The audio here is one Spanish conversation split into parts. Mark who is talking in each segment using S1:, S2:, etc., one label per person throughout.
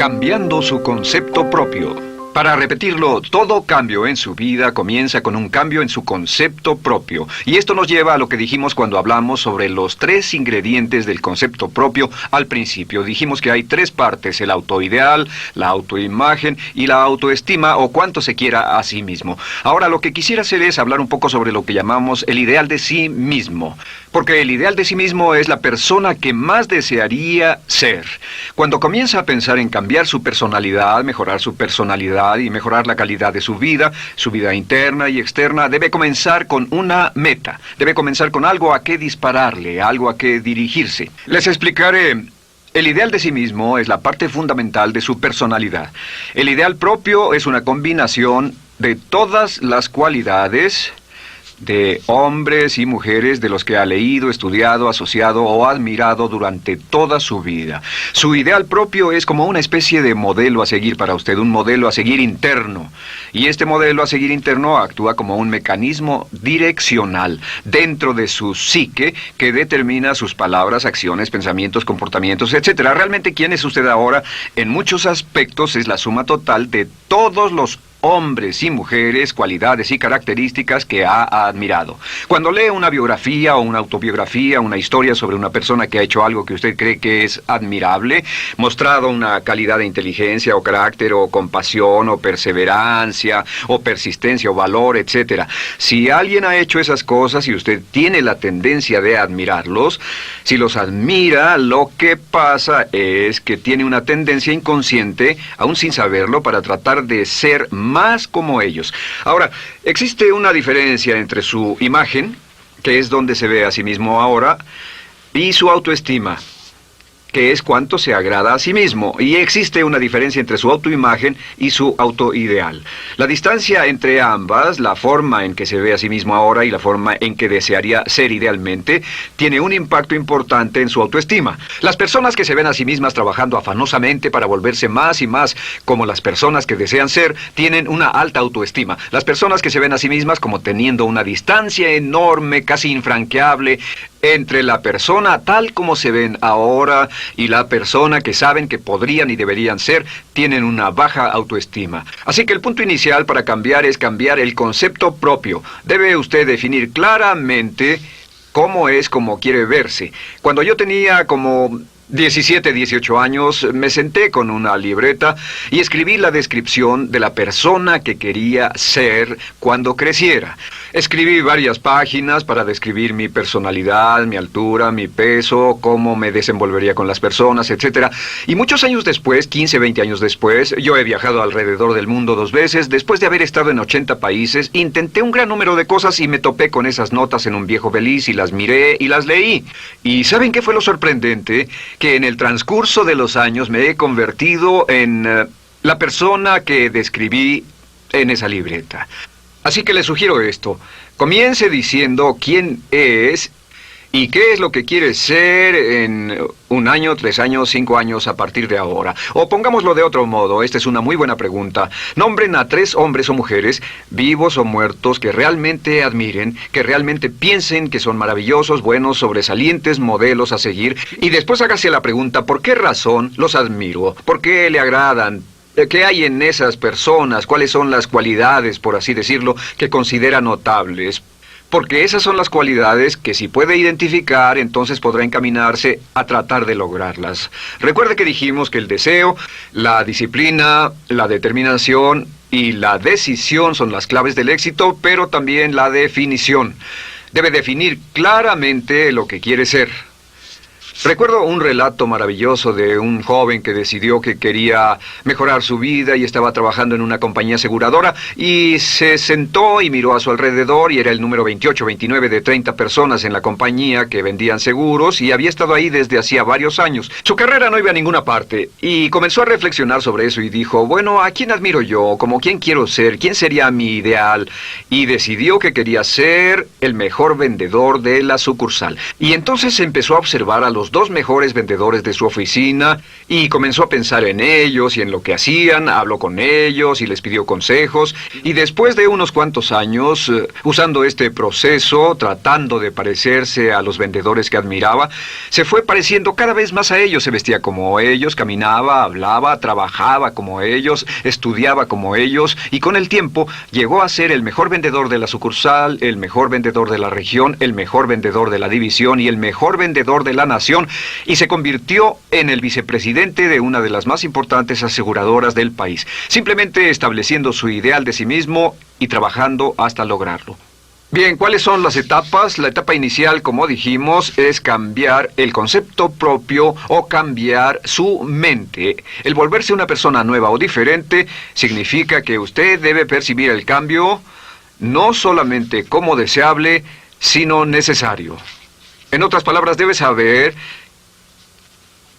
S1: Cambiando su concepto propio. Para repetirlo, todo cambio en su vida comienza con un cambio en su concepto propio. Y esto nos lleva a lo que dijimos cuando hablamos sobre los 3 ingredientes del concepto propio al principio. Dijimos que hay 3 partes: el autoideal, la autoimagen y la autoestima, o cuánto se quiera a sí mismo. Ahora, lo que quisiera hacer es hablar un poco sobre lo que llamamos el ideal de sí mismo. Porque el ideal de sí mismo es la persona que más desearía ser. Cuando comienza a pensar en cambiar su personalidad, mejorar su personalidad y mejorar la calidad de su vida interna y externa, debe comenzar con una meta. Debe comenzar con algo a qué dispararle, algo a qué dirigirse. Les explicaré. El ideal de sí mismo es la parte fundamental de su personalidad. El ideal propio es una combinación de todas las cualidades de hombres y mujeres de los que ha leído, estudiado, asociado o admirado durante toda su vida. Su ideal propio es como una especie de modelo a seguir para usted, un modelo a seguir interno. Y este modelo a seguir interno actúa como un mecanismo direccional dentro de su psique que determina sus palabras, acciones, pensamientos, comportamientos, etc. Realmente, ¿quién es usted ahora? En muchos aspectos es la suma total de todos los hombres y mujeres, cualidades y características que ha admirado. Cuando lee una biografía o una autobiografía, una historia sobre una persona que ha hecho algo que usted cree que es admirable, mostrado una calidad de inteligencia o carácter o compasión o perseverancia o persistencia o valor, etc. Si alguien ha hecho esas cosas y usted tiene la tendencia de admirarlos, si los admira, lo que pasa es que tiene una tendencia inconsciente, aún sin saberlo, para tratar de ser más como ellos. Ahora, existe una diferencia entre su imagen, que es donde se ve a sí mismo ahora, y su autoestima, que es cuánto se agrada a sí mismo. Y existe una diferencia entre su autoimagen y su autoideal. La distancia entre ambas, la forma en que se ve a sí mismo ahora y la forma en que desearía ser idealmente, tiene un impacto importante en su autoestima. Las personas que se ven a sí mismas trabajando afanosamente para volverse más y más como las personas que desean ser, tienen una alta autoestima. Las personas que se ven a sí mismas como teniendo una distancia enorme, casi infranqueable, entre la persona tal como se ven ahora y la persona que saben que podrían y deberían ser, tienen una baja autoestima. Así que el punto inicial para cambiar es cambiar el concepto propio. Debe usted definir claramente cómo es como quiere verse. Cuando yo tenía como 17, 18 años, me senté con una libreta y escribí la descripción de la persona que quería ser cuando creciera. Escribí varias páginas para describir mi personalidad, mi altura, mi peso, cómo me desenvolvería con las personas, etc. Y muchos años después, 15, 20 años después, yo he viajado alrededor del mundo 2 veces. Después de haber estado en 80 países, intenté un gran número de cosas y me topé con esas notas en un viejo beliz y las miré y las leí. ¿Y saben qué fue lo sorprendente? Que en el transcurso de los años me he convertido en la persona que describí en esa libreta. Así que le sugiero esto. Comience diciendo quién es y qué es lo que quiere ser en 1 año, 3 años, 5 años a partir de ahora. O pongámoslo de otro modo, esta es una muy buena pregunta. Nombren a 3 hombres o mujeres, vivos o muertos, que realmente admiren, que realmente piensen que son maravillosos, buenos, sobresalientes, modelos a seguir. Y después hágase la pregunta, ¿por qué razón los admiro? ¿Por qué le agradan? ¿Qué hay en esas personas? ¿Cuáles son las cualidades, por así decirlo, que considera notables? Porque esas son las cualidades que si puede identificar, entonces podrá encaminarse a tratar de lograrlas. Recuerde que dijimos que el deseo, la disciplina, la determinación y la decisión son las claves del éxito, pero también la definición. Debe definir claramente lo que quiere ser. Recuerdo un relato maravilloso de un joven que decidió que quería mejorar su vida y estaba trabajando en una compañía aseguradora y se sentó y miró a su alrededor y era el número 28, 29 de 30 personas en la compañía que vendían seguros y había estado ahí desde hacía varios años. Su carrera no iba a ninguna parte y comenzó a reflexionar sobre eso y dijo, bueno, ¿a quién admiro yo? ¿Cómo quién quiero ser? ¿Quién sería mi ideal? Y decidió que quería ser el mejor vendedor de la sucursal. Y entonces empezó a observar a los los dos mejores vendedores de su oficina y comenzó a pensar en ellos y en lo que hacían, habló con ellos y les pidió consejos. Y después de unos cuantos años, usando este proceso, tratando de parecerse a los vendedores que admiraba, se fue pareciendo cada vez más a ellos. Se vestía como ellos, caminaba, hablaba, trabajaba como ellos, estudiaba como ellos, y con el tiempo llegó a ser el mejor vendedor de la sucursal, el mejor vendedor de la región, el mejor vendedor de la división y el mejor vendedor de la nación, y se convirtió en el vicepresidente de una de las más importantes aseguradoras del país, simplemente estableciendo su ideal de sí mismo y trabajando hasta lograrlo. Bien, ¿cuáles son las etapas? La etapa inicial, como dijimos, es cambiar el concepto propio o cambiar su mente. El volverse una persona nueva o diferente significa que usted debe percibir el cambio no solamente como deseable, sino necesario. En otras palabras, debe saber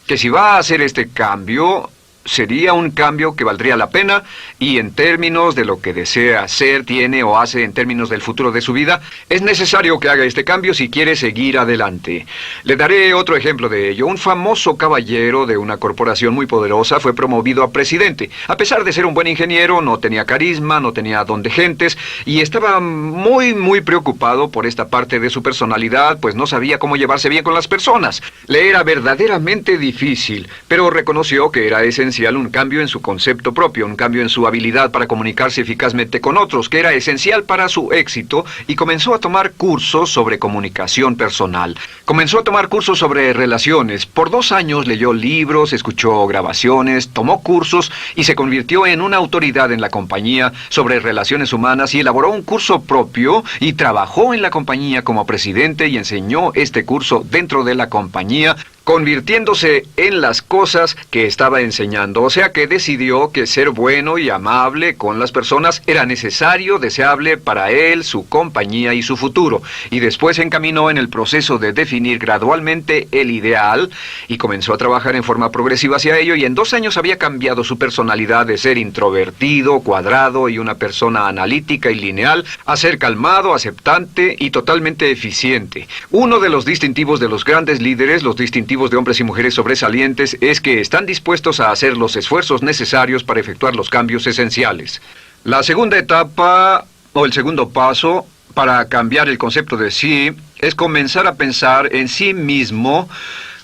S1: que si va a hacer este cambio, sería un cambio que valdría la pena, y en términos de lo que desea hacer, tiene o hace en términos del futuro de su vida, es necesario que haga este cambio si quiere seguir adelante. Le daré otro ejemplo de ello. Un famoso caballero de una corporación muy poderosa fue promovido a presidente. A pesar de ser un buen ingeniero, no tenía carisma, no tenía don de gentes, y estaba muy preocupado por esta parte de su personalidad, pues no sabía cómo llevarse bien con las personas. Le era verdaderamente difícil, pero reconoció que era esencial un cambio en su concepto propio, un cambio en su habilidad para comunicarse eficazmente con otros, que era esencial para su éxito, y comenzó a tomar cursos sobre comunicación personal. Comenzó a tomar cursos sobre relaciones. Por 2 años leyó libros, escuchó grabaciones, tomó cursos y se convirtió en una autoridad en la compañía sobre relaciones humanas, y elaboró un curso propio y trabajó en la compañía como presidente y enseñó este curso dentro de la compañía, convirtiéndose en las cosas que estaba enseñando. O sea que decidió que ser bueno y amable con las personas era necesario, deseable para él, su compañía y su futuro. Y después se encaminó en el proceso de definir gradualmente el ideal y comenzó a trabajar en forma progresiva hacia ello, y en 2 años había cambiado su personalidad de ser introvertido, cuadrado y una persona analítica y lineal a ser calmado, aceptante y totalmente eficiente. Uno de los distintivos de los grandes líderes, los distintivos de hombres y mujeres sobresalientes, es que están dispuestos a hacer los esfuerzos necesarios para efectuar los cambios esenciales. La segunda etapa, o el segundo paso, para cambiar el concepto de sí, es comenzar a pensar en sí mismo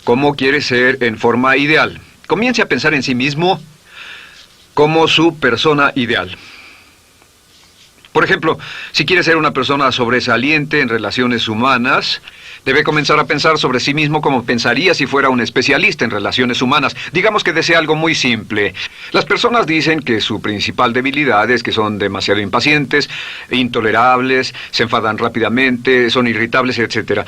S1: como quiere ser en forma ideal. Comience a pensar en sí mismo como su persona ideal. Por ejemplo, si quiere ser una persona sobresaliente en relaciones humanas, debe comenzar a pensar sobre sí mismo como pensaría si fuera un especialista en relaciones humanas. Digamos que desea algo muy simple. Las personas dicen que su principal debilidad es que son demasiado impacientes, intolerables, se enfadan rápidamente, son irritables, etc.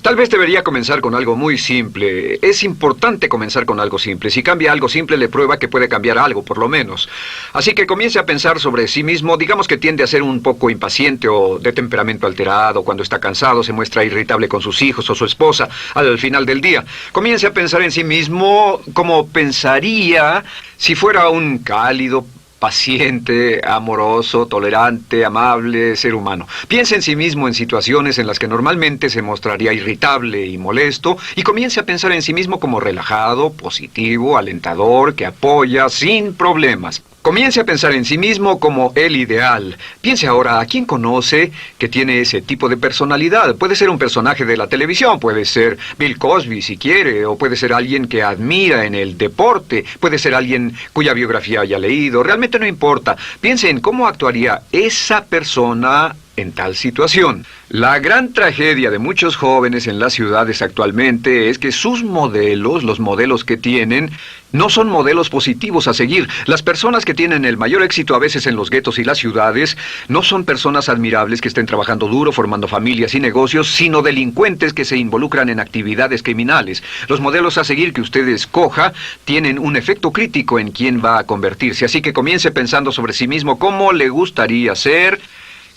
S1: Tal vez debería comenzar con algo muy simple. Es importante comenzar con algo simple. Si cambia algo simple, le prueba que puede cambiar algo, por lo menos. Así que comience a pensar sobre sí mismo. Digamos que tiende a ser un poco impaciente o de temperamento alterado. Cuando está cansado, se muestra irritable con sus hijos o su esposa al final del día. Comience a pensar en sí mismo como pensaría si fuera un cálido, paciente, amoroso, tolerante, amable ser humano. Piense en sí mismo en situaciones en las que normalmente se mostraría irritable y molesto, y comience a pensar en sí mismo como relajado, positivo, alentador, que apoya sin problemas. Comience a pensar en sí mismo como el ideal. Piense ahora a quién conoce que tiene ese tipo de personalidad. Puede ser un personaje de la televisión, puede ser Bill Cosby si quiere, o puede ser alguien que admira en el deporte, puede ser alguien cuya biografía haya leído. Realmente no importa. Piense en cómo actuaría esa persona en tal situación. La gran tragedia de muchos jóvenes en las ciudades actualmente es que sus modelos, los modelos que tienen, no son modelos positivos a seguir. Las personas que tienen el mayor éxito a veces en los guetos y las ciudades no son personas admirables que estén trabajando duro, formando familias y negocios, sino delincuentes que se involucran en actividades criminales. Los modelos a seguir que usted escoja tienen un efecto crítico en quién va a convertirse. Así que comience pensando sobre sí mismo cómo le gustaría ser.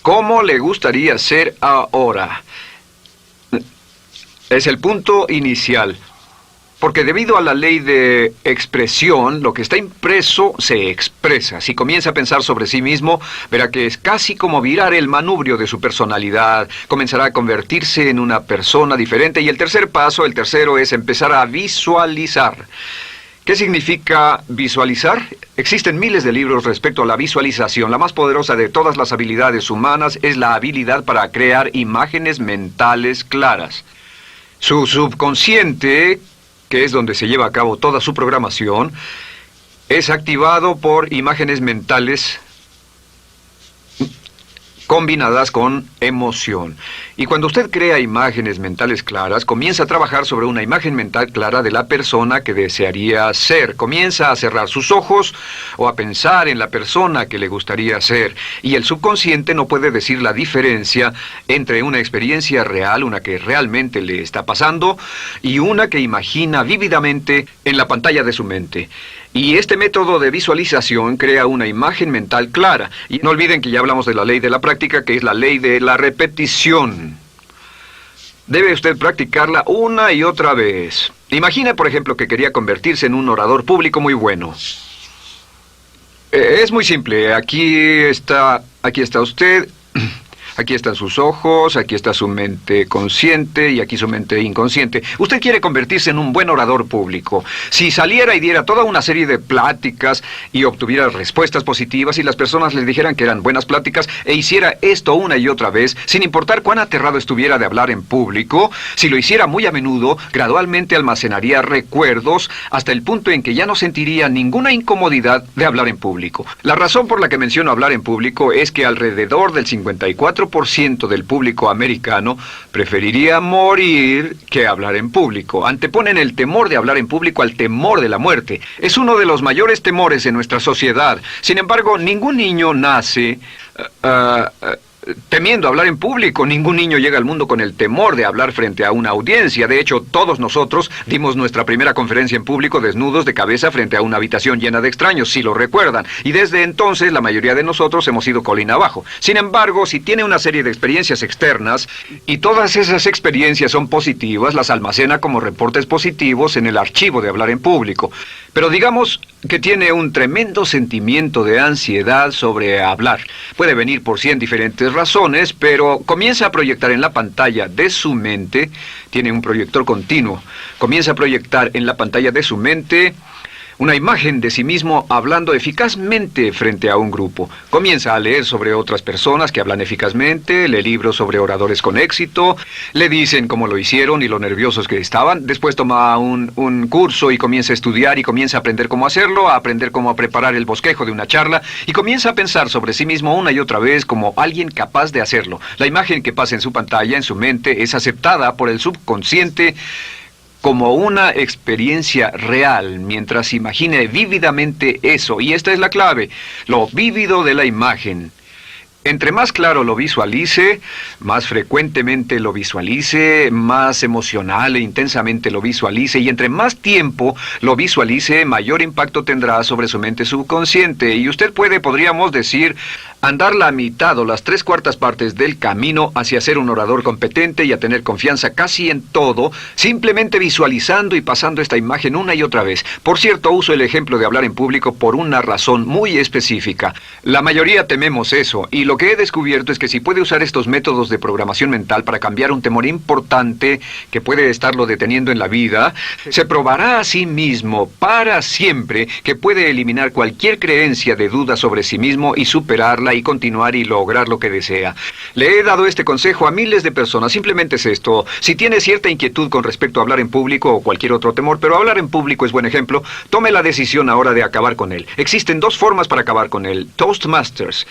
S1: ¿Cómo le gustaría ser ahora? Es el punto inicial. Porque debido a la ley de expresión, lo que está impreso se expresa. Si comienza a pensar sobre sí mismo, verá que es casi como virar el manubrio de su personalidad. Comenzará a convertirse en una persona diferente. Y el tercer paso, el tercero, es empezar a visualizar. ¿Qué significa visualizar? Existen miles de libros respecto a la visualización. La más poderosa de todas las habilidades humanas es la habilidad para crear imágenes mentales claras. Su subconsciente, que es donde se lleva a cabo toda su programación, es activado por imágenes mentales combinadas con emoción. Y cuando usted crea imágenes mentales claras, comienza a trabajar sobre una imagen mental clara de la persona que desearía ser. Comienza a cerrar sus ojos o a pensar en la persona que le gustaría ser. Y el subconsciente no puede decir la diferencia entre una experiencia real, una que realmente le está pasando, y una que imagina vívidamente en la pantalla de su mente. Y este método de visualización crea una imagen mental clara. Y no olviden que ya hablamos de la ley de la práctica, que es la ley de la repetición. Debe usted practicarla una y otra vez. Imagine, por ejemplo, que quería convertirse en un orador público muy bueno. Es muy simple. Aquí está usted. Aquí están sus ojos, aquí está su mente consciente y aquí su mente inconsciente. Usted quiere convertirse en un buen orador público. Si saliera y diera toda una serie de pláticas y obtuviera respuestas positivas y las personas le dijeran que eran buenas pláticas e hiciera esto una y otra vez, sin importar cuán aterrado estuviera de hablar en público, si lo hiciera muy a menudo, gradualmente almacenaría recuerdos hasta el punto en que ya no sentiría ninguna incomodidad de hablar en público. La razón por la que menciono hablar en público es que alrededor del 54% del público americano preferiría morir que hablar en público. Anteponen el temor de hablar en público al temor de la muerte. Es uno de los mayores temores en nuestra sociedad. Sin embargo, ningún niño nace temiendo hablar en público. Ningún niño llega al mundo con el temor de hablar frente a una audiencia. De hecho, todos nosotros dimos nuestra primera conferencia en público desnudos de cabeza frente a una habitación llena de extraños, si lo recuerdan. Y desde entonces, la mayoría de nosotros hemos ido colina abajo. Sin embargo, si tiene una serie de experiencias externas, y todas esas experiencias son positivas, las almacena como reportes positivos en el archivo de hablar en público. Pero digamos que tiene un tremendo sentimiento de ansiedad sobre hablar. Puede venir por 100 diferentes razones, pero comienza a proyectar en la pantalla de su mente, tiene un proyector continuo, comienza a proyectar en la pantalla de su mente una imagen de sí mismo hablando eficazmente frente a un grupo. Comienza a leer sobre otras personas que hablan eficazmente, lee libros sobre oradores con éxito, le dicen cómo lo hicieron y lo nerviosos que estaban. Después toma un curso y comienza a estudiar y comienza a aprender cómo hacerlo, a aprender cómo preparar el bosquejo de una charla y comienza a pensar sobre sí mismo una y otra vez como alguien capaz de hacerlo. La imagen que pasa en su pantalla, en su mente, es aceptada por el subconsciente como una experiencia real, mientras imagine vívidamente eso. Y esta es la clave, lo vívido de la imagen. Entre más claro lo visualice, más frecuentemente lo visualice, más emocional e intensamente lo visualice, y entre más tiempo lo visualice, mayor impacto tendrá sobre su mente subconsciente. Y usted podríamos decir, andar la mitad o las 3/4 partes del camino hacia ser un orador competente y a tener confianza casi en todo, simplemente visualizando y pasando esta imagen una y otra vez. Por cierto, uso el ejemplo de hablar en público por una razón muy específica. La mayoría tememos eso, y lo que he descubierto es que si puede usar estos métodos de programación mental para cambiar un temor importante que puede estarlo deteniendo en la vida, se probará a sí mismo para siempre que puede eliminar cualquier creencia de duda sobre sí mismo y superarla y continuar y lograr lo que desea. Le he dado este consejo a miles de personas. Simplemente es esto: si tiene cierta inquietud con respecto a hablar en público o cualquier otro temor, pero hablar en público es buen ejemplo, tome la decisión ahora de acabar con él. Existen 2 formas para acabar con él. Toastmasters.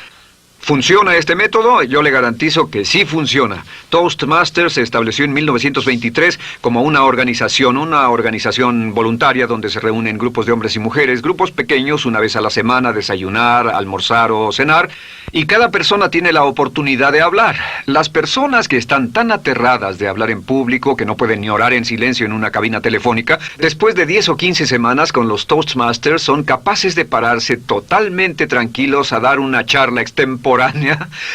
S1: ¿Funciona este método? Yo le garantizo que sí funciona. Toastmasters se estableció en 1923 como una organización voluntaria donde se reúnen grupos de hombres y mujeres, grupos pequeños, una vez a la semana, desayunar, almorzar o cenar, y cada persona tiene la oportunidad de hablar. Las personas que están tan aterradas de hablar en público que no pueden ni orar en silencio en una cabina telefónica, después de 10 o 15 semanas con los Toastmasters son capaces de pararse totalmente tranquilos a dar una charla extemporánea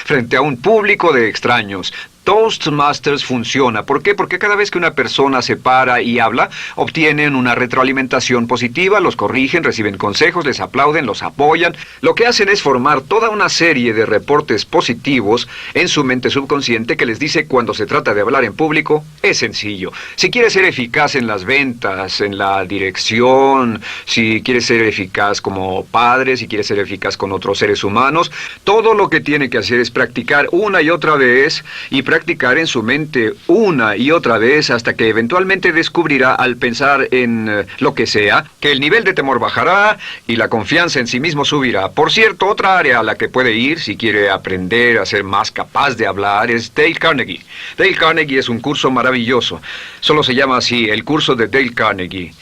S1: frente a un público de extraños. Toastmasters funciona. ¿Por qué? Porque cada vez que una persona se para y habla, obtienen una retroalimentación positiva, los corrigen, reciben consejos, les aplauden, los apoyan. Lo que hacen es formar toda una serie de reportes positivos en su mente subconsciente que les dice cuando se trata de hablar en público, es sencillo. Si quieres ser eficaz en las ventas, en la dirección, si quieres ser eficaz como padre, si quieres ser eficaz con otros seres humanos, todo lo que tiene que hacer es practicar una y otra vez y practicar en su mente una y otra vez hasta que eventualmente descubrirá al pensar en lo que sea, que el nivel de temor bajará y la confianza en sí mismo subirá. Por cierto, otra área a la que puede ir si quiere aprender a ser más capaz de hablar es Dale Carnegie. Dale Carnegie es un curso maravilloso. Solo se llama así, el curso de Dale Carnegie.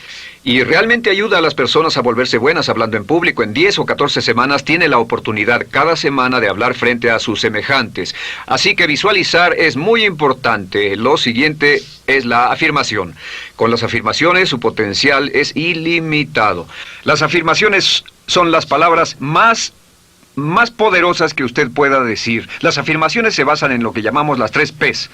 S1: Y realmente ayuda a las personas a volverse buenas hablando en público. En 10 o 14 semanas tiene la oportunidad cada semana de hablar frente a sus semejantes. Así que visualizar es muy importante. Lo siguiente es la afirmación. Con las afirmaciones su potencial es ilimitado. Las afirmaciones son las palabras más poderosas que usted pueda decir. Las afirmaciones se basan en lo que llamamos las 3 Ps.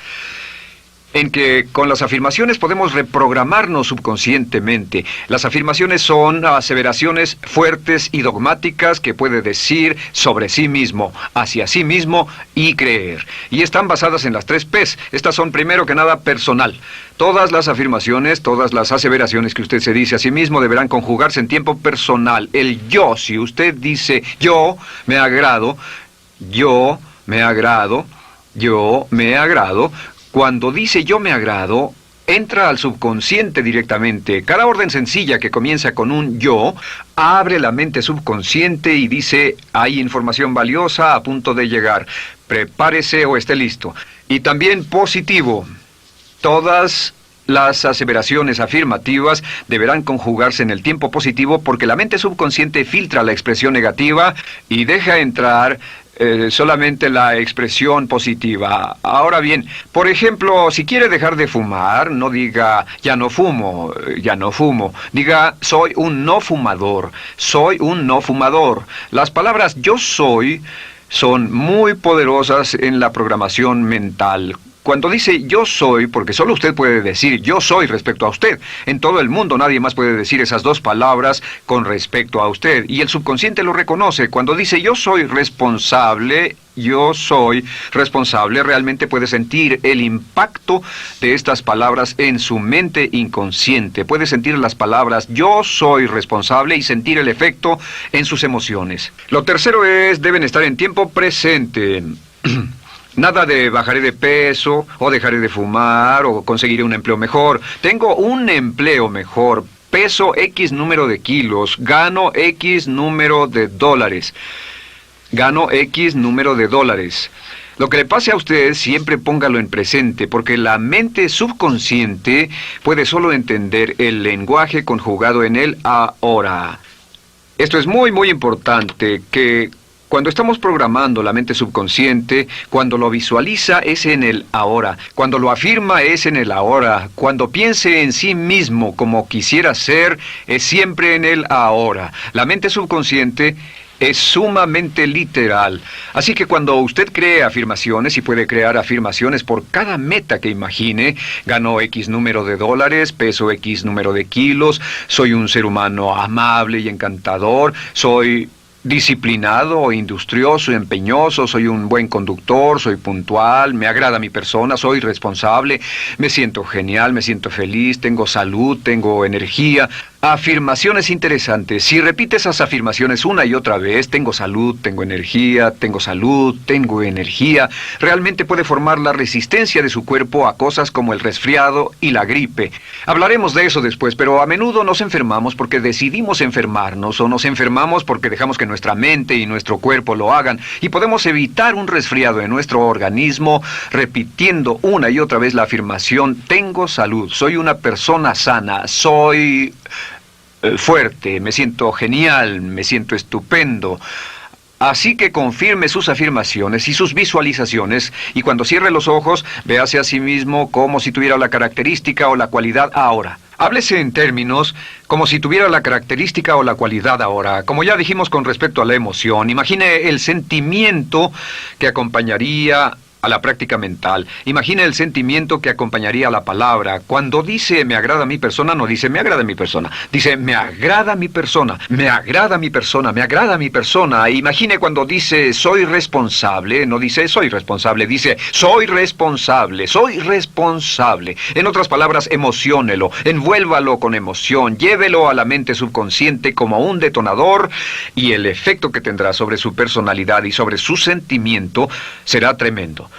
S1: En que con las afirmaciones podemos reprogramarnos subconscientemente. Las afirmaciones son aseveraciones fuertes y dogmáticas que puede decir sobre sí mismo, hacia sí mismo y creer. Y están basadas en las 3 Ps. Estas son primero que nada personal. Todas las afirmaciones, todas las aseveraciones que usted se dice a sí mismo deberán conjugarse en tiempo personal. El yo, si usted dice yo me agrado, yo me agrado, yo me agrado. Cuando dice yo me agrado, entra al subconsciente directamente. Cada orden sencilla que comienza con un yo, abre la mente subconsciente y dice, hay información valiosa a punto de llegar. Prepárese o esté listo. Y también positivo. Todas las aseveraciones afirmativas deberán conjugarse en el tiempo positivo porque la mente subconsciente filtra la expresión negativa y deja entrar solamente la expresión positiva. Ahora bien, por ejemplo, si quiere dejar de fumar, no diga ya no fumo, ya no fumo. Diga soy un no fumador, soy un no fumador. Las palabras yo soy son muy poderosas en la programación mental. Cuando dice yo soy, porque solo usted puede decir yo soy respecto a usted. En todo el mundo nadie más puede decir esas 2 palabras con respecto a usted. Y el subconsciente lo reconoce. Cuando dice yo soy responsable, realmente puede sentir el impacto de estas palabras en su mente inconsciente. Puede sentir las palabras yo soy responsable y sentir el efecto en sus emociones. Lo tercero es, deben estar en tiempo presente. Nada de bajaré de peso, o dejaré de fumar, o conseguiré un empleo mejor. Tengo un empleo mejor, peso X número de kilos, gano X número de dólares. Gano X número de dólares. Lo que le pase a usted, siempre póngalo en presente, porque la mente subconsciente puede solo entender el lenguaje conjugado en el ahora. Esto es muy, muy importante, que cuando estamos programando la mente subconsciente, cuando lo visualiza es en el ahora, cuando lo afirma es en el ahora, cuando piense en sí mismo como quisiera ser, es siempre en el ahora. La mente subconsciente es sumamente literal. Así que cuando usted cree afirmaciones, y puede crear afirmaciones por cada meta que imagine, gano X número de dólares, peso X número de kilos, soy un ser humano amable y encantador, soy disciplinado, industrioso, empeñoso, soy un buen conductor, soy puntual, me agrada mi persona, soy responsable, me siento genial, me siento feliz, tengo salud, tengo energía. Afirmaciones interesantes. Si repite esas afirmaciones una y otra vez, tengo salud, tengo energía, tengo salud, tengo energía, realmente puede formar la resistencia de su cuerpo a cosas como el resfriado y la gripe. Hablaremos de eso después, pero a menudo nos enfermamos porque decidimos enfermarnos o nos enfermamos porque dejamos que nuestra mente y nuestro cuerpo lo hagan y podemos evitar un resfriado en nuestro organismo repitiendo una y otra vez la afirmación tengo salud, soy una persona sana, soy fuerte, me siento genial, me siento estupendo. Así que confirme sus afirmaciones y sus visualizaciones y cuando cierre los ojos, véase a sí mismo como si tuviera la característica o la cualidad ahora. Háblese en términos como si tuviera la característica o la cualidad ahora. Como ya dijimos con respecto a la emoción, imagine el sentimiento que acompañaría a la práctica mental. Imagina el sentimiento que acompañaría a la palabra. Cuando dice me agrada mi persona, no dice me agrada mi persona. Dice me agrada mi persona, me agrada mi persona, me agrada mi persona. Imagine cuando dice soy responsable, no dice soy responsable, dice soy responsable, soy responsable. En otras palabras, emociónelo, envuélvalo con emoción, llévelo a la mente subconsciente como un detonador y el efecto que tendrá sobre su personalidad y sobre su sentimiento será tremendo.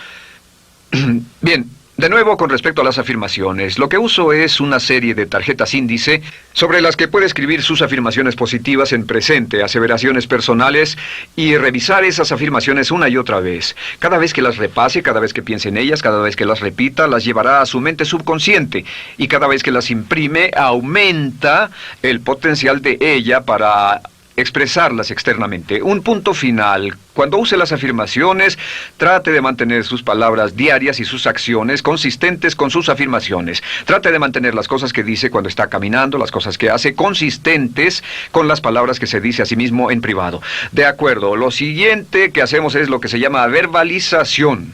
S1: Bien, de nuevo con respecto a las afirmaciones, lo que uso es una serie de tarjetas índice sobre las que puede escribir sus afirmaciones positivas en presente, aseveraciones personales y revisar esas afirmaciones una y otra vez. Cada vez que las repase, cada vez que piense en ellas, cada vez que las repita, las llevará a su mente subconsciente y cada vez que las imprime, aumenta el potencial de ella para expresarlas externamente. Un punto final. Cuando use las afirmaciones, trate de mantener sus palabras diarias y sus acciones consistentes con sus afirmaciones. Trate de mantener las cosas que dice cuando está caminando, las cosas que hace, consistentes con las palabras que se dice a sí mismo en privado. De acuerdo, lo siguiente que hacemos es lo que se llama verbalización.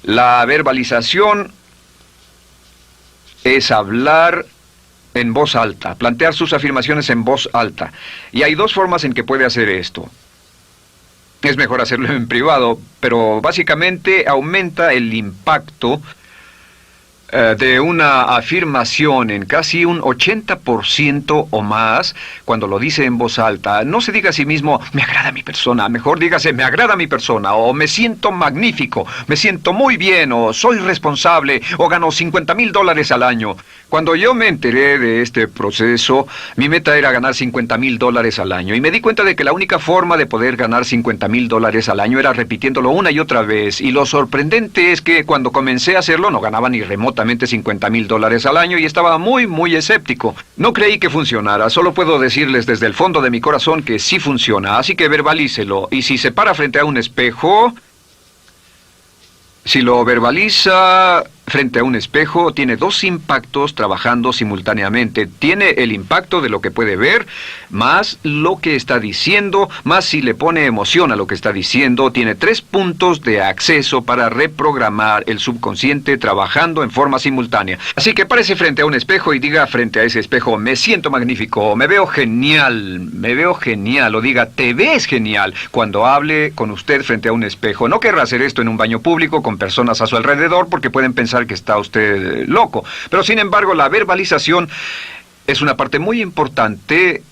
S1: La verbalización es hablar en voz alta, plantear sus afirmaciones en voz alta. Y hay dos formas en que puede hacer esto. Es mejor hacerlo en privado, pero básicamente aumenta el impacto de una afirmación en casi un 80% o más cuando lo dice en voz alta. No se diga a sí mismo, me agrada mi persona, mejor dígase, me agrada mi persona, o me siento magnífico, me siento muy bien, o soy responsable, o gano $50,000 al año. Cuando yo me enteré de este proceso, mi meta era ganar $50,000 al año, y me di cuenta de que la única forma de poder ganar $50,000 al año era repitiéndolo una y otra vez, y lo sorprendente es que cuando comencé a hacerlo no ganaba ni remotamente $50,000 al año y estaba muy escéptico. No creí que funcionara, solo puedo decirles desde el fondo de mi corazón que sí funciona, así que verbalícelo. Y si se para frente a un espejo, si lo verbaliza frente a un espejo, tiene dos impactos trabajando simultáneamente. Tiene el impacto de lo que puede ver, más lo que está diciendo, más si le pone emoción a lo que está diciendo. Tiene 3 puntos de acceso para reprogramar el subconsciente trabajando en forma simultánea. Así que párese frente a un espejo y diga frente a ese espejo, me siento magnífico, me veo genial, o diga, te ves genial, cuando hable con usted frente a un espejo. No querrá hacer esto en un baño público con personas a su alrededor porque pueden pensar que está usted loco. Pero sin embargo, la verbalización es una parte muy importante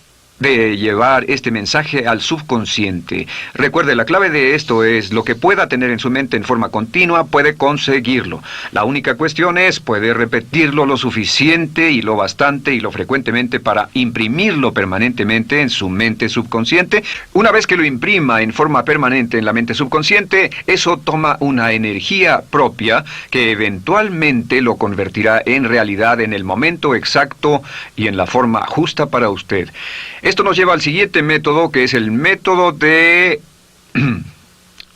S1: de llevar este mensaje al subconsciente. Recuerde, la clave de esto es lo que pueda tener en su mente en forma continua, puede conseguirlo. La única cuestión es, puede repetirlo lo suficiente y lo bastante y lo frecuentemente para imprimirlo permanentemente en su mente subconsciente. Una vez que lo imprima en forma permanente en la mente subconsciente, eso toma una energía propia que eventualmente lo convertirá en realidad en el momento exacto y en la forma justa para usted. Esto nos lleva al siguiente método, que es el método de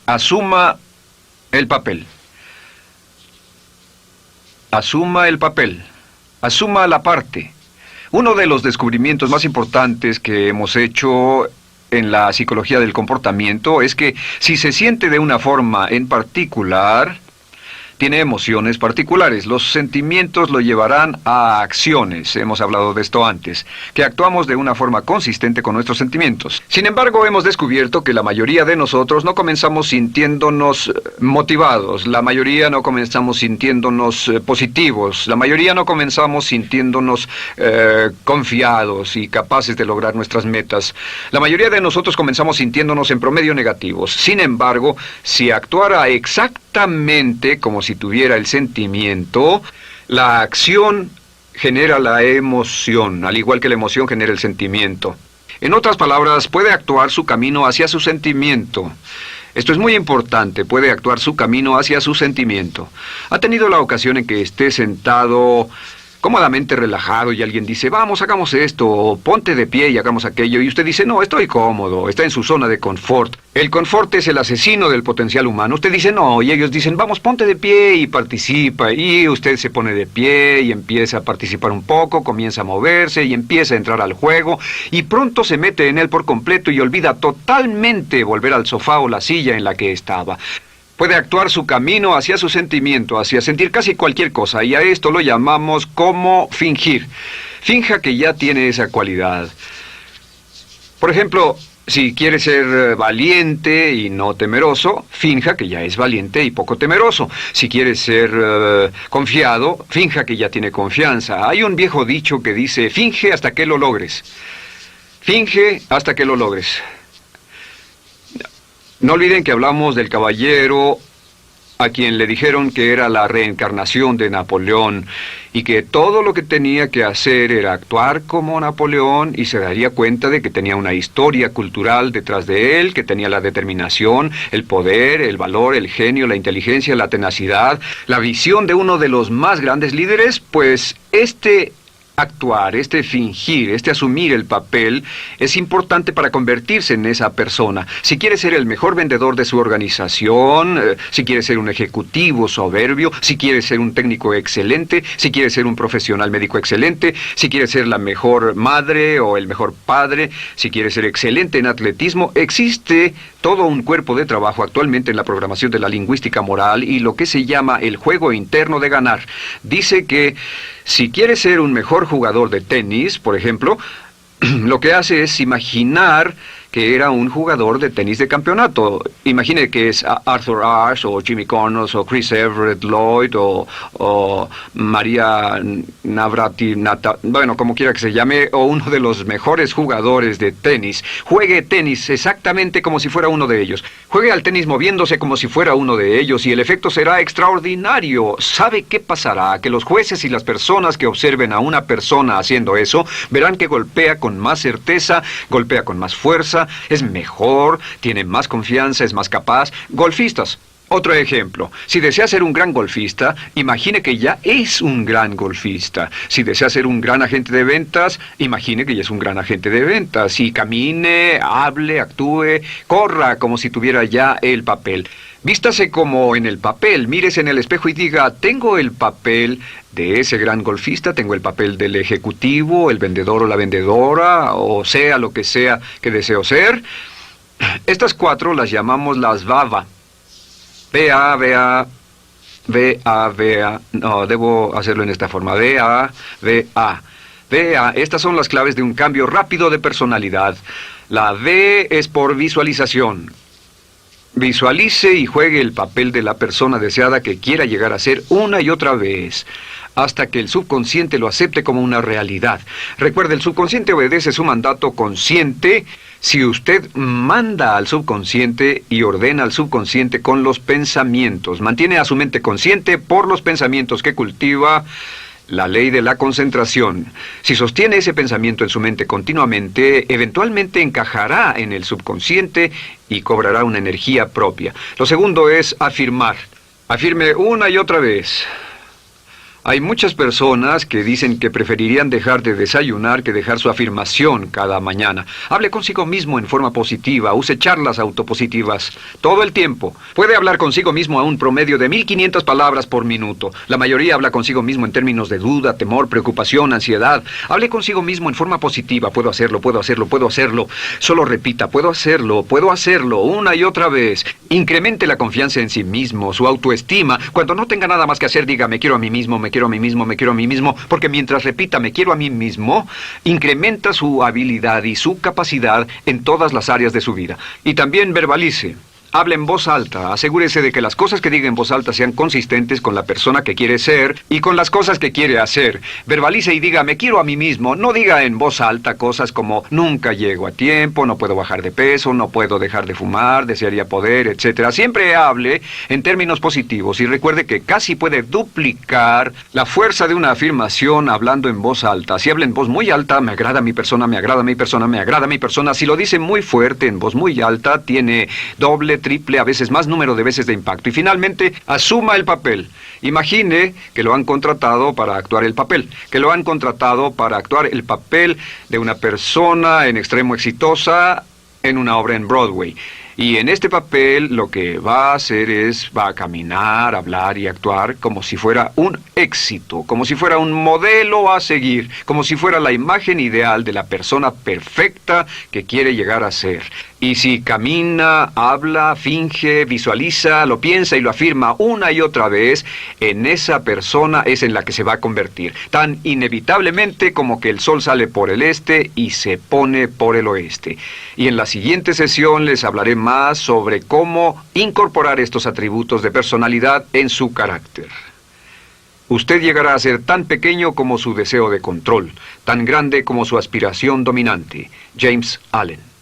S1: asuma el papel. Asuma el papel. Asuma la parte. Uno de los descubrimientos más importantes que hemos hecho en la psicología del comportamiento es que si se siente de una forma en particular, tiene emociones particulares. Los sentimientos lo llevarán a acciones, hemos hablado de esto antes, que actuamos de una forma consistente con nuestros sentimientos. Sin embargo, hemos descubierto que la mayoría de nosotros no comenzamos sintiéndonos motivados, la mayoría no comenzamos sintiéndonos positivos, la mayoría no comenzamos sintiéndonos confiados y capaces de lograr nuestras metas. La mayoría de nosotros comenzamos sintiéndonos en promedio negativos. Sin embargo, si actuara exactamente como si tuviera el sentimiento, la acción genera la emoción, al igual que la emoción genera el sentimiento. En otras palabras, puede actuar su camino hacia su sentimiento. Esto es muy importante, puede actuar su camino hacia su sentimiento. ¿Ha tenido la ocasión en que esté sentado cómodamente relajado y alguien dice, vamos, hagamos esto, o ponte de pie y hagamos aquello, y usted dice, no, estoy cómodo, está en su zona de confort? El confort es el asesino del potencial humano. Usted dice, no, y ellos dicen, vamos, ponte de pie y participa, y usted se pone de pie y empieza a participar un poco, comienza a moverse y empieza a entrar al juego, y pronto se mete en él por completo y olvida totalmente volver al sofá o la silla en la que estaba. Puede actuar su camino hacia su sentimiento, hacia sentir casi cualquier cosa, y a esto lo llamamos como fingir. Finja que ya tiene esa cualidad. Por ejemplo, si quiere ser valiente y no temeroso, finja que ya es valiente y poco temeroso. Si quiere ser confiado, finja que ya tiene confianza. Hay un viejo dicho que dice, finge hasta que lo logres. Finge hasta que lo logres. No olviden que hablamos del caballero a quien le dijeron que era la reencarnación de Napoleón y que todo lo que tenía que hacer era actuar como Napoleón y se daría cuenta de que tenía una historia cultural detrás de él, que tenía la determinación, el poder, el valor, el genio, la inteligencia, la tenacidad, la visión de uno de los más grandes líderes. Pues actuar, fingir, asumir el papel es importante para convertirse en esa persona. Si quiere ser el mejor vendedor de su organización, si quiere ser un ejecutivo soberbio, si quiere ser un técnico excelente, si quiere ser un profesional médico excelente, si quiere ser la mejor madre o el mejor padre, si quiere ser excelente en atletismo, existe todo un cuerpo de trabajo actualmente en la programación de la lingüística moral y lo que se llama el juego interno de ganar. Dice que si quiere ser un mejor jugador de tenis, por ejemplo, lo que hace es imaginar que era un jugador de tenis de campeonato. Imagine que es Arthur Ashe, o Jimmy Connors, o Chris Everett Lloyd, o María Navratilova, bueno, como quiera que se llame, o uno de los mejores jugadores de tenis. Juegue tenis exactamente como si fuera uno de ellos. Juegue al tenis moviéndose como si fuera uno de ellos y el efecto será extraordinario. ¿Sabe qué pasará? Que los jueces y las personas que observen a una persona haciendo eso verán que golpea con más certeza, golpea con más fuerza, es mejor, tiene más confianza, es más capaz. Golfistas. Otro ejemplo. Si desea ser un gran golfista, imagine que ya es un gran golfista. Si desea ser un gran agente de ventas, imagine que ya es un gran agente de ventas. Y camine, hable, actúe, corra como si tuviera ya el papel. Vístase como en el papel, mírese en el espejo y diga, tengo el papel de ese gran golfista, tengo el papel del ejecutivo, el vendedor o la vendedora, o sea lo que sea que deseo ser. Estas 4 las llamamos las VAVA. V-A, no, debo hacerlo en esta forma. V-A. Estas son las claves de un cambio rápido de personalidad. La V es por visualización. Visualice y juegue el papel de la persona deseada que quiera llegar a ser una y otra vez, hasta que el subconsciente lo acepte como una realidad. Recuerde, el subconsciente obedece su mandato consciente si usted manda al subconsciente y ordena al subconsciente con los pensamientos. Mantiene a su mente consciente por los pensamientos que cultiva. La ley de la concentración. Si sostiene ese pensamiento en su mente continuamente, eventualmente encajará en el subconsciente y cobrará una energía propia. Lo segundo es afirmar. Afirme una y otra vez. Hay muchas personas que dicen que preferirían dejar de desayunar que dejar su afirmación cada mañana. Hable consigo mismo en forma positiva, use charlas autopositivas todo el tiempo. Puede hablar consigo mismo a un promedio de 1500 palabras por minuto. La mayoría habla consigo mismo en términos de duda, temor, preocupación, ansiedad. Hable consigo mismo en forma positiva. Puedo hacerlo, puedo hacerlo, puedo hacerlo. Solo repita, puedo hacerlo, una y otra vez. Incremente la confianza en sí mismo, su autoestima. Cuando no tenga nada más que hacer, diga, me quiero a mí mismo, me quiero a mí mismo, me quiero a mí mismo, porque mientras repita, me quiero a mí mismo, incrementa su habilidad y su capacidad en todas las áreas de su vida. Y también verbalice. Hable en voz alta, asegúrese de que las cosas que diga en voz alta sean consistentes con la persona que quiere ser y con las cosas que quiere hacer. Verbalice y diga, me quiero a mí mismo. No diga en voz alta cosas como, nunca llego a tiempo, no puedo bajar de peso, no puedo dejar de fumar, desearía poder, etc. Siempre hable en términos positivos y recuerde que casi puede duplicar la fuerza de una afirmación hablando en voz alta. Si habla en voz muy alta, me agrada mi persona, me agrada mi persona, me agrada mi persona. Si lo dice muy fuerte, en voz muy alta, tiene doble, triple, a veces más número de veces de impacto. Y finalmente, asuma el papel. Imagine que lo han contratado para actuar el papel, que lo han contratado para actuar el papel de una persona en extremo exitosa en una obra en Broadway. Y en este papel lo que va a hacer va a caminar, hablar y actuar como si fuera un éxito, como si fuera un modelo a seguir, como si fuera la imagen ideal de la persona perfecta que quiere llegar a ser. Y si camina, habla, finge, visualiza, lo piensa y lo afirma una y otra vez, en esa persona es en la que se va a convertir, tan inevitablemente como que el sol sale por el este y se pone por el oeste. Y en la siguiente sesión les hablaré más sobre cómo incorporar estos atributos de personalidad en su carácter. Usted llegará a ser tan pequeño como su deseo de control, tan grande como su aspiración dominante. James Allen.